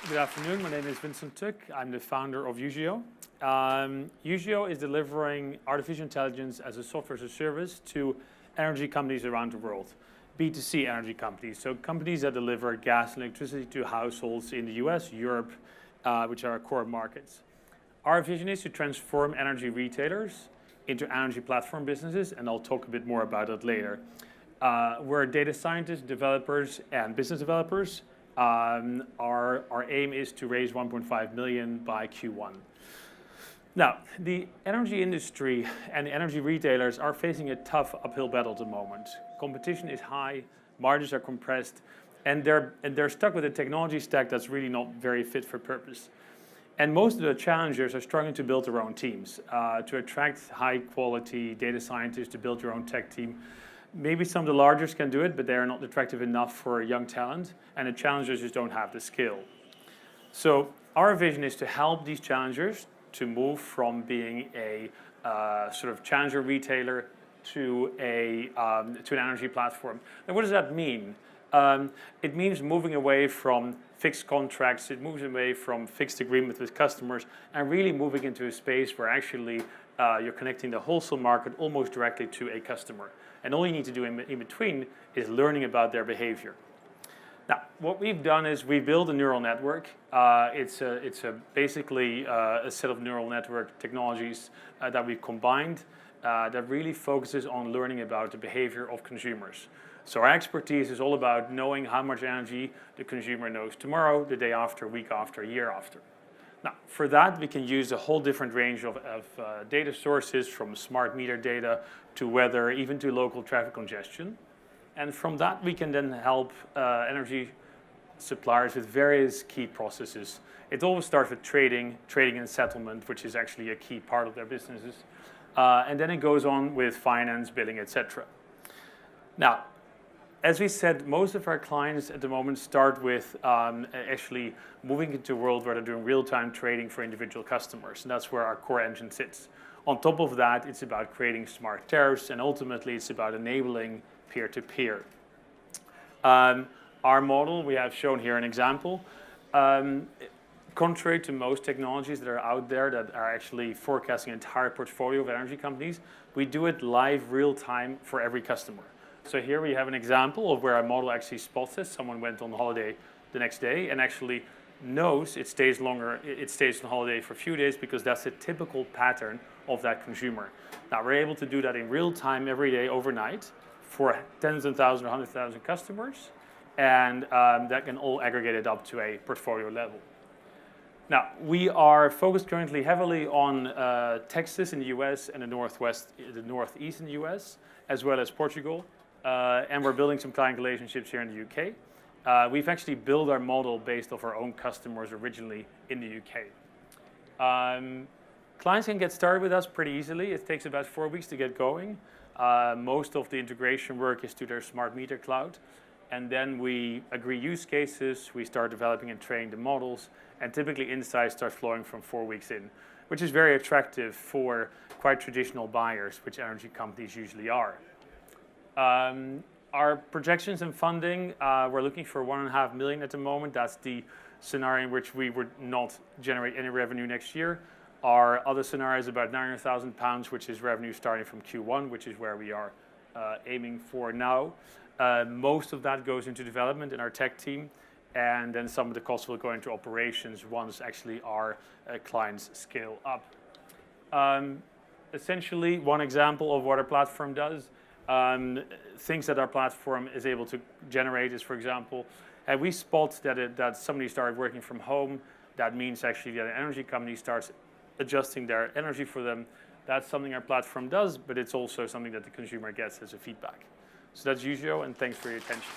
Good afternoon. My name is Vincent Tuck. I'm the founder of Usio. Usio is delivering artificial intelligence as a software as a service to energy companies around the world. B2C energy companies, so companies that deliver gas and electricity to households in the US, Europe, which are our core markets. Our vision is to transform energy retailers into energy platform businesses, and I'll talk a bit more about it later. We're data scientists, developers, and business developers. Our aim is to raise 1.5 million by Q1. Now, the energy industry and the energy retailers are facing a tough uphill battle at the moment. Competition is high, margins are compressed, and they're stuck with a technology stack that's really not very fit for purpose. And most of the challengers are struggling to build their own teams, to attract high-quality data scientists to build your own tech team. Maybe some of the largest can do it, but they are not attractive enough for young talent, and the challengers just don't have the skill. So our vision is to help these challengers to move from being a sort of challenger retailer to an energy platform. And what does that mean? It means moving away from fixed contracts, it moves away from fixed agreements with customers, and really moving into a space where actually you're connecting the wholesale market almost directly to a customer. And all you need to do in between is learning about their behavior. Now, what we've done is we built a neural network. It's basically a set of neural network technologies that we've combined that really focuses on learning about the behavior of consumers. So our expertise is all about knowing how much energy the consumer knows tomorrow, the day after, week after, year after. Now, for that, we can use a whole different range of data sources, from smart meter data to weather, even to local traffic congestion. And from that, we can then help energy suppliers with various key processes. It always starts with trading and settlement, which is actually a key part of their businesses. And then it goes on with finance, billing, etc. Now, as we said, most of our clients at the moment start with actually moving into a world where they're doing real-time trading for individual customers, and that's where our core engine sits. On top of that, it's about creating smart tariffs, and ultimately it's about enabling peer-to-peer. Our model, we have shown here an example. Contrary to most technologies that are out there that are actually forecasting an entire portfolio of energy companies, we do it live real-time for every customer. So here we have an example of where our model actually spots this. Someone went on holiday the next day and actually knows it stays on holiday for a few days because that's the typical pattern of that consumer. Now we're able to do that in real time every day, overnight, for tens of thousands or 100,000 customers, and that can all aggregate it up to a portfolio level. Now, we are focused currently heavily on Texas in the US and the Northeast in the US, as well as Portugal. And we're building some client relationships here in the UK. We've actually built our model based off our own customers originally in the UK. Clients can get started with us pretty easily. It takes about 4 weeks to get going. Most of the integration work is to their smart meter cloud. And then we agree use cases, we start developing and training the models, and typically insights start flowing from 4 weeks in, which is very attractive for quite traditional buyers, which energy companies usually are. Our projections and funding, we're looking for 1.5 million at the moment. That's the scenario in which we would not generate any revenue next year. Our other scenario is about £900,000, which is revenue starting from Q1, which is where we are aiming for now. Most of that goes into development in our tech team, and then some of the costs will go into operations once actually our clients scale up. Essentially, one example of what our platform does, things that our platform is able to generate is, for example, we spot that somebody started working from home. That means actually that an energy company starts adjusting their energy for them. That's something our platform does, but it's also something that the consumer gets as a feedback. So that's Usio, and thanks for your attention.